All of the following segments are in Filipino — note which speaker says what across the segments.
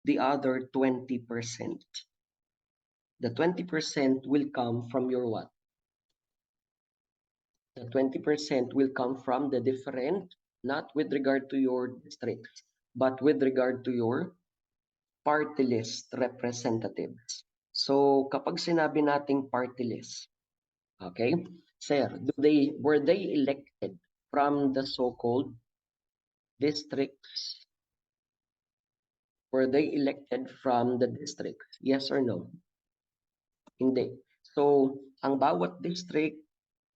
Speaker 1: the other 20%. The 20% will come from your what? The 20% will come from the different, not with regard to your districts, but with regard to your party list representatives. So kapag sinabi nating party list, okay, sir, were they elected from the so-called districts? Were they elected from the districts? Yes or no? Hindi. So, ang bawat district,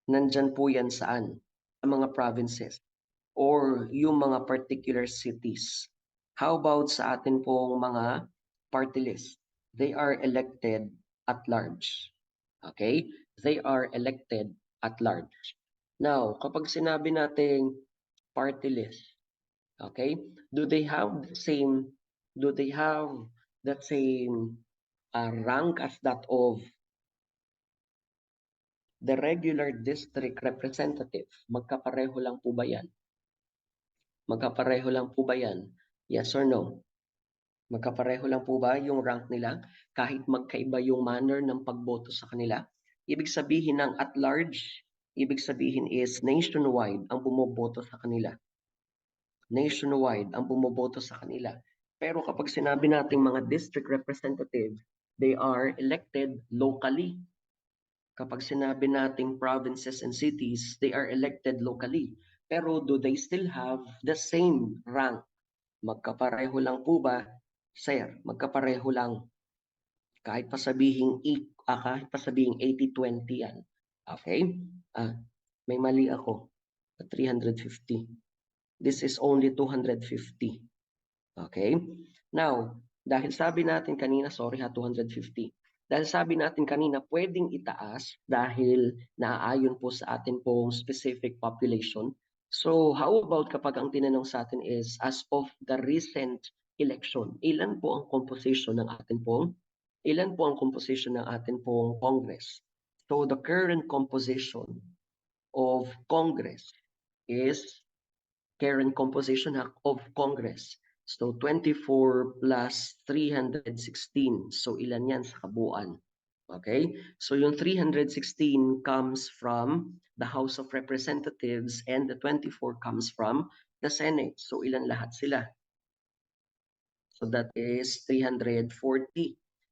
Speaker 1: nandyan po yan saan? Sa mga provinces or yung mga particular cities. How about sa atin pong mga party list? They are elected at large. Okay? They are elected at large. Now, kapag sinabi nating party list, okay? Do they have the same rank as that of the regular district representative? Magkapareho lang po ba yan? Magkapareho lang po ba yan? Yes or no? Magkapareho lang po ba yung rank nila kahit magkaiba yung manner ng pagboto sa kanila? Ibig sabihin ng at large, ibig sabihin is nationwide ang bumoboto sa kanila. Nationwide ang bumoboto sa kanila. Pero kapag sinabi nating mga district representative, they are elected locally. Kapag sinabi nating provinces and cities, they are elected locally. Pero do they still have the same rank? Magkapareho lang po ba? Sir, magkapareho lang. Kahit pa sabihing 80-20 yan. Okay? May mali ako. 350. This is only 250. Okay? Now, dahil sabi natin kanina, 250. Dahil sabi natin kanina, pwedeng itaas dahil naaayon po sa atin pong specific population. So, how about kapag ang tinanong sa atin is, as of the recent election, ilan po ang composition ng atin pong Congress? So, the current composition of Congress is So 24 plus 316. So ilan yan sa kabuuan? Okay? So yung 316 comes from the House of Representatives and the 24 comes from the Senate. So ilan lahat sila? So that is 340.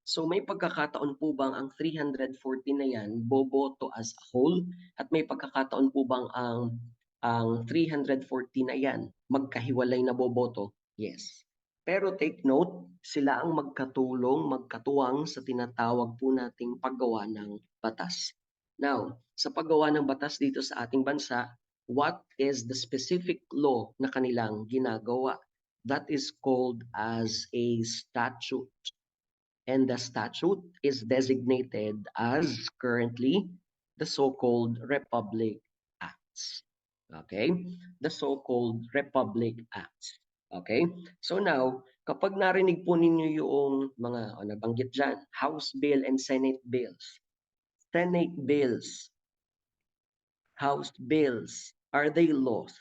Speaker 1: So may pagkakataon po bang ang 340 na yan boboto as a whole? At may pagkakataon po bang ang 340 na yan magkahiwalay na boboto? Yes. Pero take note, sila ang magkatuwang sa tinatawag po nating paggawa ng batas. Now, sa paggawa ng batas dito sa ating bansa, what is the specific law na kanilang ginagawa? That is called as a statute. And the statute is designated as currently the so-called Republic Acts. Okay? The so-called Republic Acts. Okay? So now, kapag narinig po ninyo yung mga nabanggit dyan, House Bill and Senate Bills. Senate Bills, House Bills, are they laws?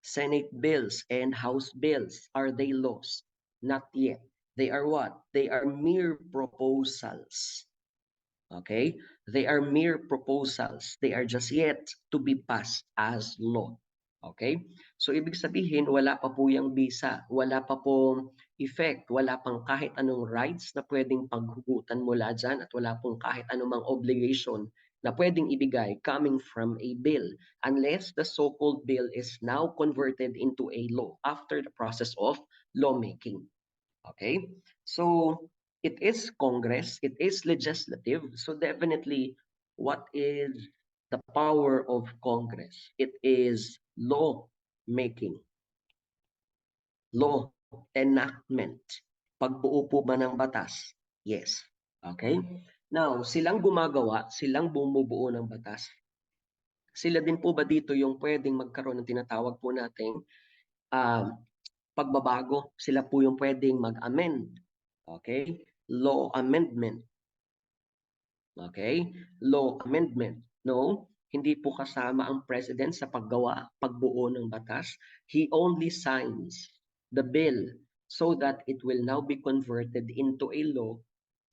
Speaker 1: Senate Bills and House Bills, are they laws? Not yet. They are what? They are mere proposals. Okay? They are mere proposals. They are just yet to be passed as law. Okay? So, ibig sabihin, wala pa po yung visa. Wala pa pong effect. Wala pang kahit anong rights na pwedeng paghugutan mula dyan at wala pong kahit anumang obligation na pwedeng ibigay coming from a bill unless the so-called bill is now converted into a law after the process of lawmaking. Okay? So, it is Congress, it is legislative, so definitely what is the power of Congress? It is law making, law enactment. Pagbuo po ba ng batas? Yes. Okay? Now, silang gumagawa, silang bumubuo ng batas. Sila din po ba dito yung pwedeng magkaroon ng tinatawag po nating pagbabago? Sila po yung pwedeng mag-amend. Okay? Law amendment. Okay? Law amendment. No, hindi po kasama ang president sa pagbuo ng batas. He only signs the bill. so that it will now be converted into a law,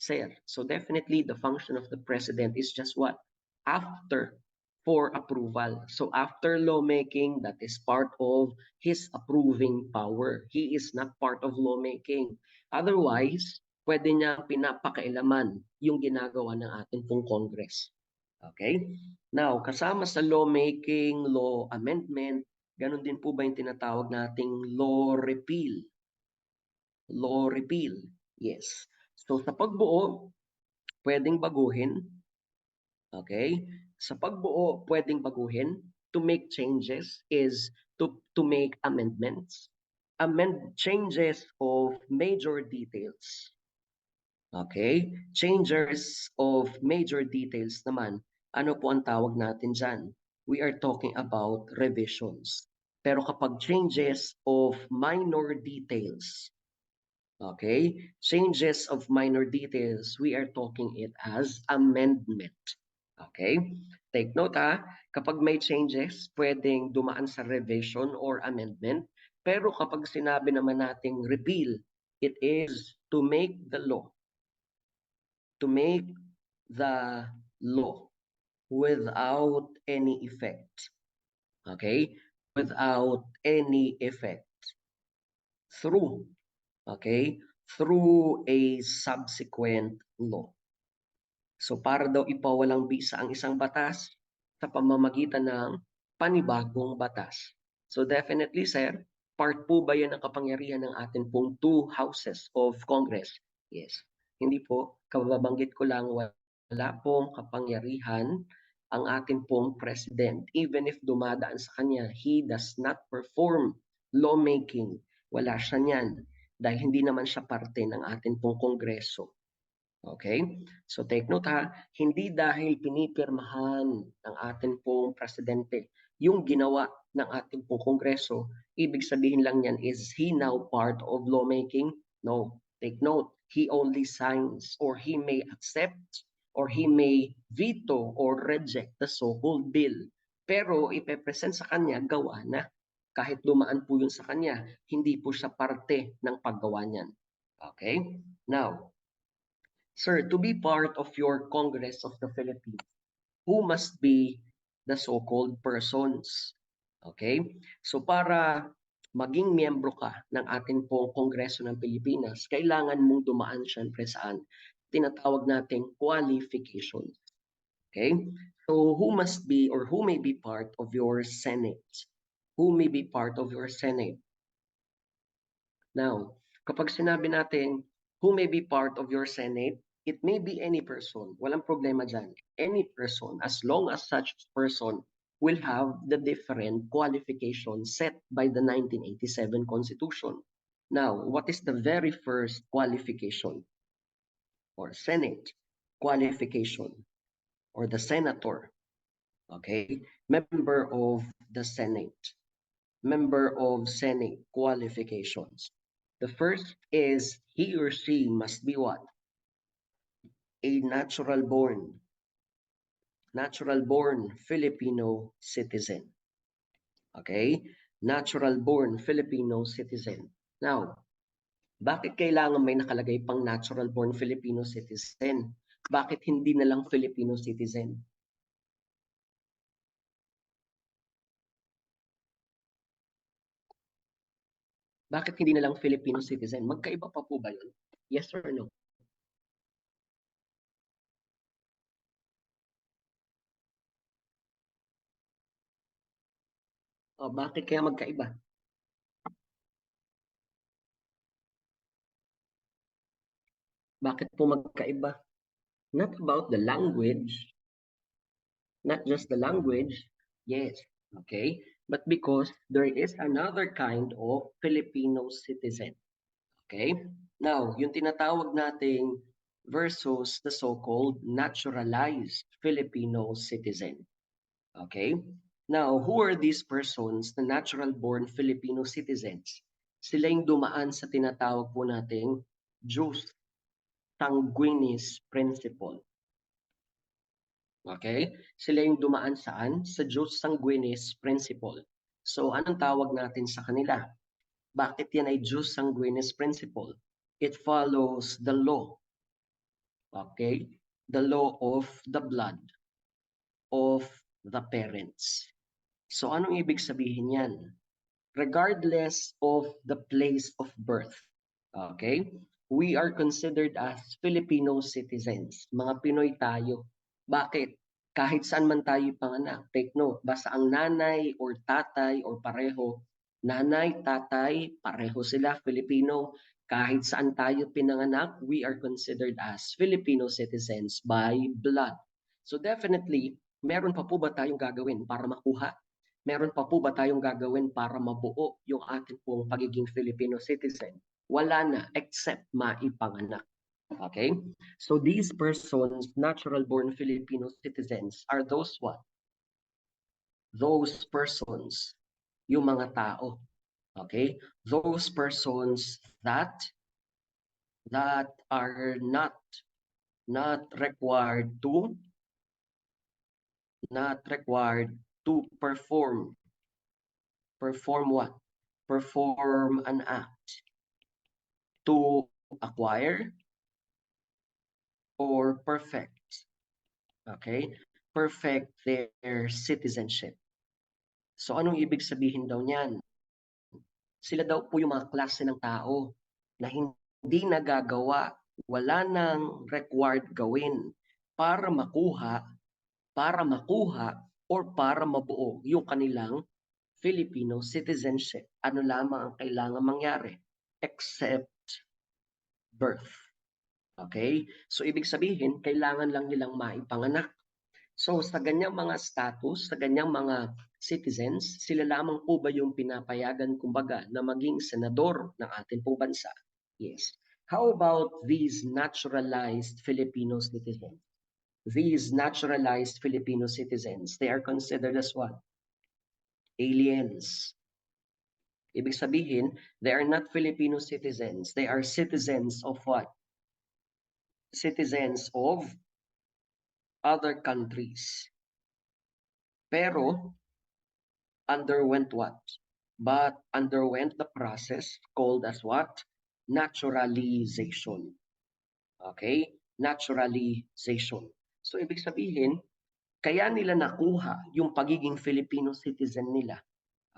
Speaker 1: sir. So definitely the function of the president is just what? After for approval. So after lawmaking, that is part of his approving power. He is not part of lawmaking. Otherwise, pwede niyang pinapakailaman yung ginagawa ng ating pong Congress. Okay? Now, kasama sa lawmaking, law amendment, ganun din po ba yung tinatawag nating law repeal? Law repeal. Yes. So sa pagbuo, pwedeng baguhin. Okay? Sa pagbuo, pwedeng baguhin. To make changes is to make amendments. Changes of major details. Okay? Changes of major details naman, ano po ang tawag natin dyan? We are talking about revisions. Pero kapag changes of minor details, okay, changes of minor details, we are talking it as amendment. Okay? Take note ha, kapag may changes, pwedeng dumaan sa revision or amendment. Pero kapag sinabi naman nating repeal, it is to make the law without any effect. Okay? Without any effect. Through a subsequent law. So para daw ipawalang bisa ang isang batas sa pamamagitan ng panibagong batas. So definitely, sir, part po ba yan ng kapangyarihan ng ating pong two houses of Congress? Yes. Hindi po, kababanggit ko lang, wala pong kapangyarihan ang ating pong president. Even if dumadaan sa kanya, he does not perform lawmaking. Wala siya niyan dahil hindi naman siya parte ng ating pong Kongreso. Okay? So take note ha, hindi dahil pinipirmahan ng ating pong presidente yung ginawa ng ating pong Kongreso, ibig sabihin lang yan is he now part of lawmaking? No. Take note, he only signs or he may accept or he may veto or reject the so-called bill. Pero ipepresent sa kanya, gawa na. Kahit dumaan po yun sa kanya, hindi po siya parte ng paggawa niyan. Okay? Now, sir, to be part of your Congress of the Philippines, who must be the so-called persons? Okay? So para maging miyembro ka ng ating pong Kongreso ng Pilipinas, kailangan mong dumaan syempre saan? Tinatawag nating qualification. Okay? So who must be or who may be part of your Senate? Who may be part of your Senate? Now, kapag sinabi natin who may be part of your Senate, it may be any person. Walang problema dyan. Any person, as long as such person will have the different qualifications set by the 1987 Constitution. Now, what is the very first qualification? Or Senate qualification? Or the senator? Okay? Member of the Senate. Member of Senate qualifications. The first is he or she must be what? A natural born Filipino citizen. Okay? Natural born Filipino citizen. Now, bakit kailangan may nakalagay pang natural born Filipino citizen? Bakit hindi na lang Filipino citizen? Bakit hindi na lang Filipino citizen? Magkaiba pa po ba yun? Yes or no? O, bakit kaya magkaiba? Bakit po magkaiba? Not about the language, not just the language, yes, okay, but because there is another kind of Filipino citizen. Okay? Now, yung tinatawag nating versus the so-called naturalized Filipino citizen. Okay? Now, who are these persons, the natural-born Filipino citizens? Sila yung dumaan sa tinatawag po nating jus sanguinis principle. Okay? Sila yung dumaan saan? Sa jus sanguinis principle. So, anong tawag natin sa kanila? Bakit yan ay jus sanguinis principle? It follows the law, okay? The law of the blood of the parents. So anong ibig sabihin yan? Regardless of the place of birth, okay? We are considered as Filipino citizens. Mga Pinoy tayo. Bakit? Kahit saan man tayo panganak, take note, basta ang nanay or tatay or pareho, nanay, tatay, pareho sila, Filipino. Kahit saan tayo pinanganak, we are considered as Filipino citizens by blood. So definitely, meron pa po ba tayong gagawin para makuha? Meron pa po ba tayong gagawin para mabuo yung ating pong pagiging Filipino citizen? Wala na, except maipanganak. Okay? So these persons, natural-born Filipino citizens, are those what? Those persons, yung mga tao. Okay? Those persons that are not required to perform what? Perform an act to acquire or perfect. Okay? Perfect their citizenship. So anong ibig sabihin daw niyan? Sila daw po yung mga klase ng tao na hindi nagagawa, wala nang required gawin para makuha or para mabuo yung kanilang Filipino citizenship. Ano lamang ang kailangan mangyari? Except birth. Okay? So ibig sabihin, kailangan lang nilang maipanganak. So sa ganyang mga status, sa ganyang mga citizens, sila lamang po ba yung pinapayagan kumbaga na maging senador ng ating pong bansa? Yes. How about these naturalized Filipino citizens? These naturalized Filipino citizens, they are considered as what? Aliens. Ibig sabihin, they are not Filipino citizens. They are citizens of what? Citizens of other countries. Pero, underwent what? But underwent the process called as what? Naturalization. Okay? Naturalization. So, ibig sabihin, kaya nila nakuha yung pagiging Filipino citizen nila.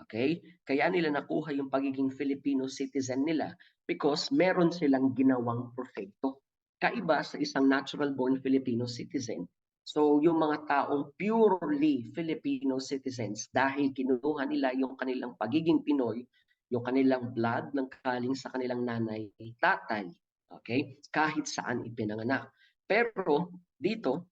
Speaker 1: Okay? Kaya nila nakuha yung pagiging Filipino citizen nila because meron silang ginawang perfecto. Kaiba sa isang natural-born Filipino citizen. So, yung mga taong purely Filipino citizens, dahil kinuha nila yung kanilang pagiging Pinoy, yung kanilang blood ng kaling sa kanilang nanay, tatay, okay? Kahit saan ipinanganak. Pero dito,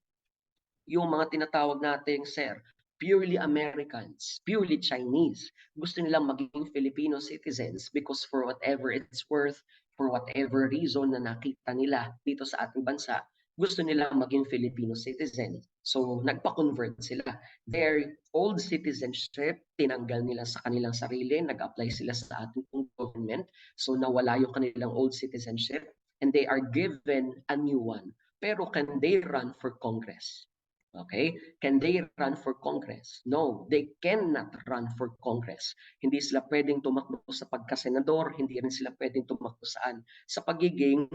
Speaker 1: yung mga tinatawag nating, sir, purely Americans, purely Chinese, gusto nilang maging Filipino citizens because for whatever it's worth, for whatever reason na nakita nila dito sa ating bansa, gusto nilang maging Filipino citizen. So, nagpa-convert sila. Their old citizenship, tinanggal nila sa kanilang sarili, nag-apply sila sa ating government. So, nawala yung kanilang old citizenship and they are given a new one. Pero can they run for Congress? Okay? Can they run for Congress? No, they cannot run for Congress. Hindi sila pwedeng tumakbo sa pagkasenador, hindi rin sila pwedeng tumakbo saan? Sa pagiging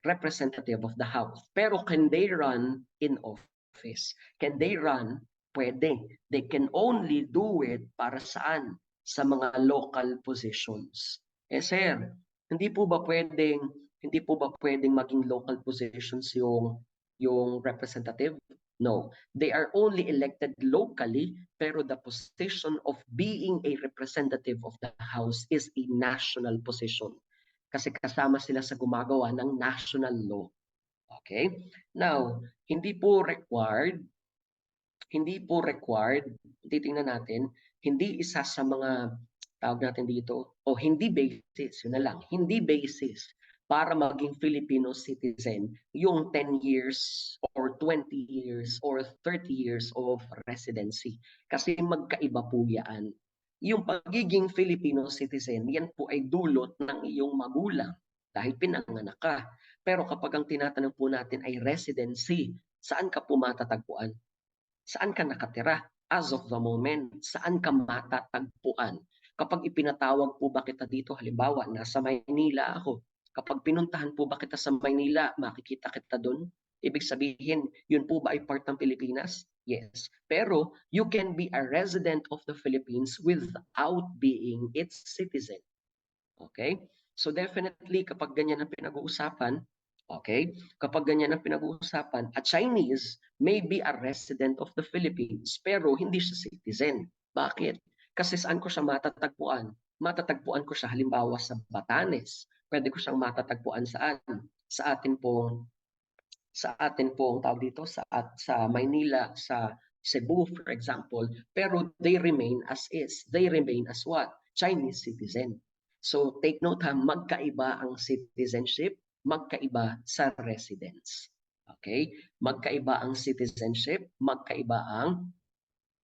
Speaker 1: representative of the House. Pero can they run in office? Can they run? Pwede. They can only do it para saan? Sa mga local positions. Eh sir, hindi po ba pwedeng maging local positions yung representative? No, they are only elected locally, pero the position of being a representative of the House is a national position. Kasi kasama sila sa gumagawa ng national law. Okay? Now, hindi po required, titingnan natin, hindi isa sa mga tawag natin dito, o hindi basis, yun na lang, hindi basis para maging Filipino citizen yung 10 years or 20 years or 30 years of residency. Kasi magkaiba po yan. Yung pagiging Filipino citizen, yan po ay dulot ng iyong magulang dahil pinanganak ka. Pero kapag ang tinatanong po natin ay residency, saan ka po matatagpuan? Saan ka nakatira? As of the moment, saan ka matatagpuan? Kapag ipinatawag po ba kita dito, halimbawa, nasa Maynila ako, kapag pinuntahan po ba kita sa Maynila, makikita kita doon? Ibig sabihin, yun po ba ay part ng Pilipinas? Yes. Pero you can be a resident of the Philippines without being its citizen. Okay? So definitely kapag ganyan ang pinag-uusapan, okay? Kapag ganyan ang pinag-uusapan, a Chinese may be a resident of the Philippines pero hindi siya citizen. Bakit? Kasi saan ko siya matatagpuan? Matatagpuan ko siya halimbawa sa Batanes. Pwede ko siyang matatagpuan saan? Sa atin pong tawag dito sa Maynila, sa Cebu for example, pero they remain as is. They remain as what? Chinese citizen. So take note ha, magkaiba ang citizenship, magkaiba sa residence. Okay? Magkaiba ang citizenship, magkaiba ang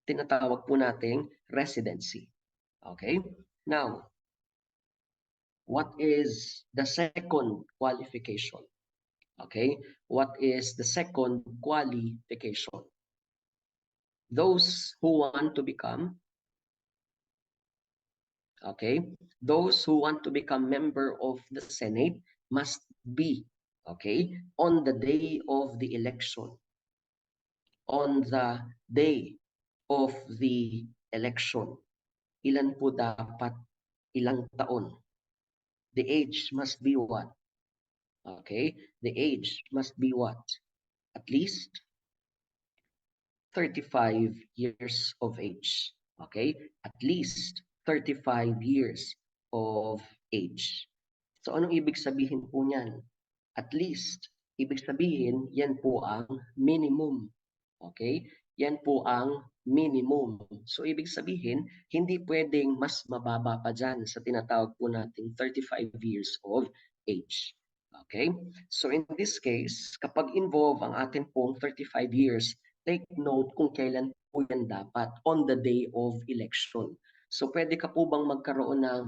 Speaker 1: tinatawag po nating residency. Okay? Now, what is the second qualification? Okay? What is the second qualification? Those who want to become, okay, those who want to become member of the Senate must be, okay, on the day of the election. On the day of the election. Ilan po dapat, ilang taon? The age must be what? Okay, the age must be what? At least 35 years of age. Okay? At least 35 years of age. So anong ibig sabihin po niyan? At least, ibig sabihin, yan po ang minimum. Okay? Yan po ang minimum. So ibig sabihin, hindi pwedeng mas mababa pa dyan sa tinatawag po nating 35 years of age. Okay? So in this case, kapag involve ang atin pong 35 years, take note kung kailan po yan dapat on the day of election. So pwede ka po bang magkaroon ng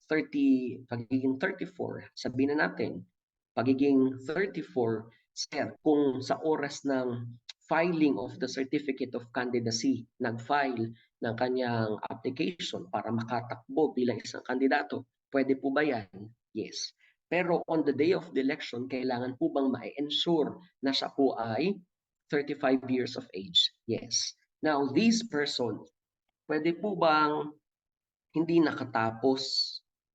Speaker 1: pagiging 34, sabihin na natin, pagiging 34, sir, kung sa oras ng filing of the certificate of candidacy, nag-file ng kanyang application para makatakbo bilang isang kandidato, pwede po ba yan? Yes. Pero on the day of the election, kailangan po bang ma-ensure na siya po ay 35 years of age? Yes. Now, these persons, pwede po bang hindi nakatapos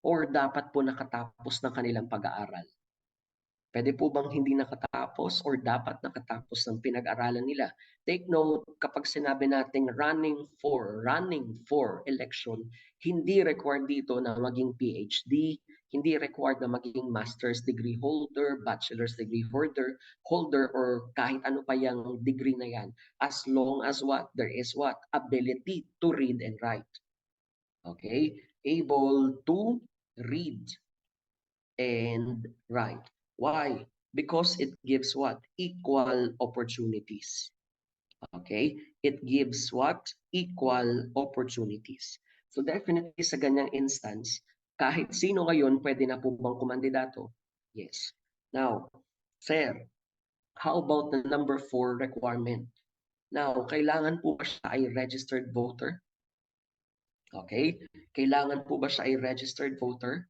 Speaker 1: or dapat po nakatapos ng kanilang pag-aaral? Pwede po bang hindi nakatapos or dapat nakatapos ng pinag-aralan nila? Take note, kapag sinabi nating running for election, hindi required dito na maging PhD, hindi required na maging master's degree holder, bachelor's degree holder, or kahit ano pa yung degree na yan. As long as what? There is what? Ability to read and write. Okay? Able to read and write. Why? Because it gives what? Equal opportunities. Okay? It gives what? Equal opportunities. So definitely sa ganyang instance, kahit sino ngayon pwede na po bang kumandidato? Yes. Now, sir, how about the number 4 requirement? Now, kailangan po ba siya ay registered voter? Okay? Kailangan po ba siya ay registered voter?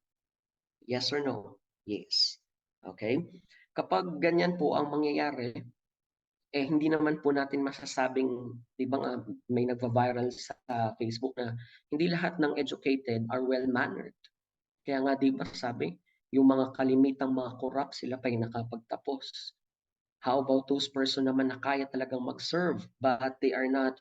Speaker 1: Yes or no? Yes. Okay? Kapag ganyan po ang mangyayari, hindi naman po natin masasabing, di ba nga, may nagva-viral sa Facebook na hindi lahat ng educated are well-mannered. Kaya nga di ba sabi, yung mga kalimitang mga corrupt, sila pa yung nakapagtapos. How about those person naman na kaya talagang mag-serve but they are not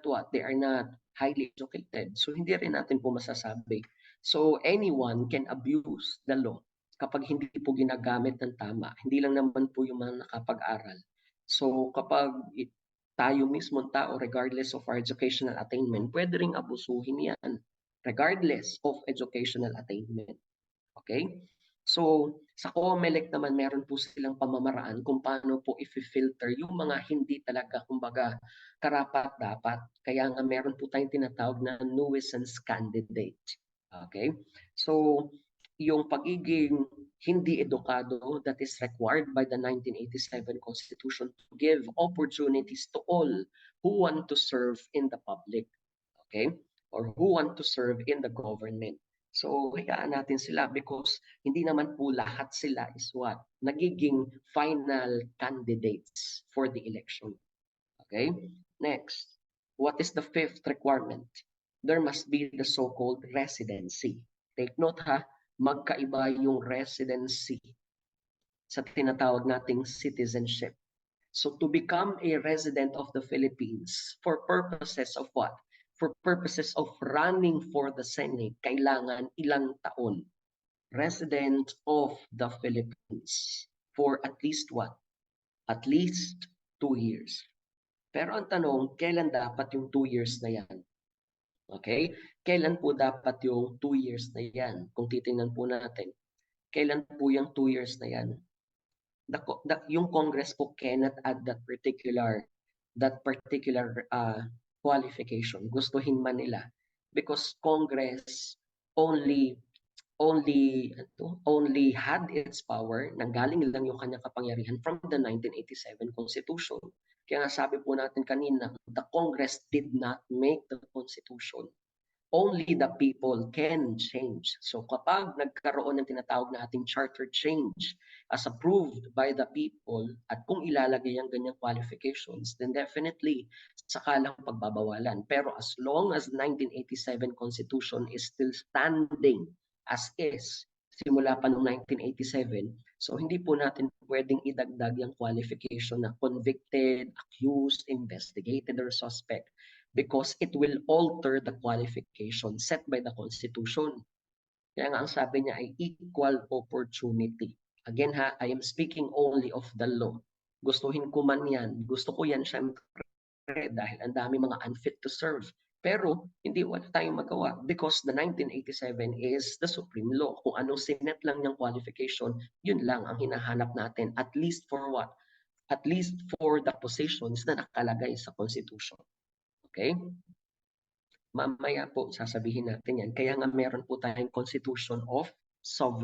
Speaker 1: what? They are not highly educated. So hindi rin natin po masasabi. So anyone can abuse the law kapag hindi po ginagamit ng tama. Hindi lang naman po yung mga nakapag-aral. So kapag tayo mismo tao, regardless of our educational attainment, pwede ring abusuhin yan regardless of educational attainment. Okay? So, sa COMELEC naman, meron po silang pamamaraan kung paano po i-filter yung mga hindi talaga, kumbaga, karapat-dapat. Kaya nga meron po tayong tinatawag na nuisance candidate. Okay? So, yung pagiging hindi edukado that is required by the 1987 Constitution to give opportunities to all who want to serve in the public. Okay? or who want to serve in the government. So, hayaan natin sila because hindi naman po lahat sila is what? Nagiging final candidates for the election. Okay? Next, what is the fifth requirement? There must be the so-called residency. Take note ha, magkaiba yung residency sa tinatawag nating citizenship. So to become a resident of the Philippines for purposes of what? For purposes of running for the Senate, kailangan ilang taon? Resident of the Philippines for at least what? At least 2 years. Pero ang tanong, kailan dapat yung 2 years na yan? Okay? Kailan po dapat yung 2 years na yan? Kung titingnan po natin, kailan po yung 2 years na yan? Yung Congress po cannot add that particular qualification. Gustuhin man nila because Congress only only had its power, nanggaling lang yung kanyang kapangyarihan from the 1987 Constitution. Kaya nga sabi po natin kanina, the Congress did not make the Constitution. Only the people can change. So kapag nagkaroon ng tinatawag na ating charter change as approved by the people at kung ilalagay ang ganyang qualifications, then definitely saka lang pagbabawalan. Pero as long as 1987 Constitution is still standing as is, simula pa noong 1987, so hindi po natin pwedeng idagdag yung qualification na convicted, accused, investigated, or suspect because it will alter the qualification set by the Constitution. Kaya nga ang sabi niya ay equal opportunity. Again ha, I am speaking only of the law. Gustuhin ko man yan, gusto ko yan syempre dahil ang dami mga unfit to serve. Pero hindi wala tayong magawa because the 1987 is the supreme law. Kung anong sinet lang niyang qualification, yun lang ang hinahanap natin at least for what? At least for the positions na nakalagay sa Constitution. Okay? Mamaya po sasabihin natin yan. Kaya nga meron po tayong Constitution of Sovereignty.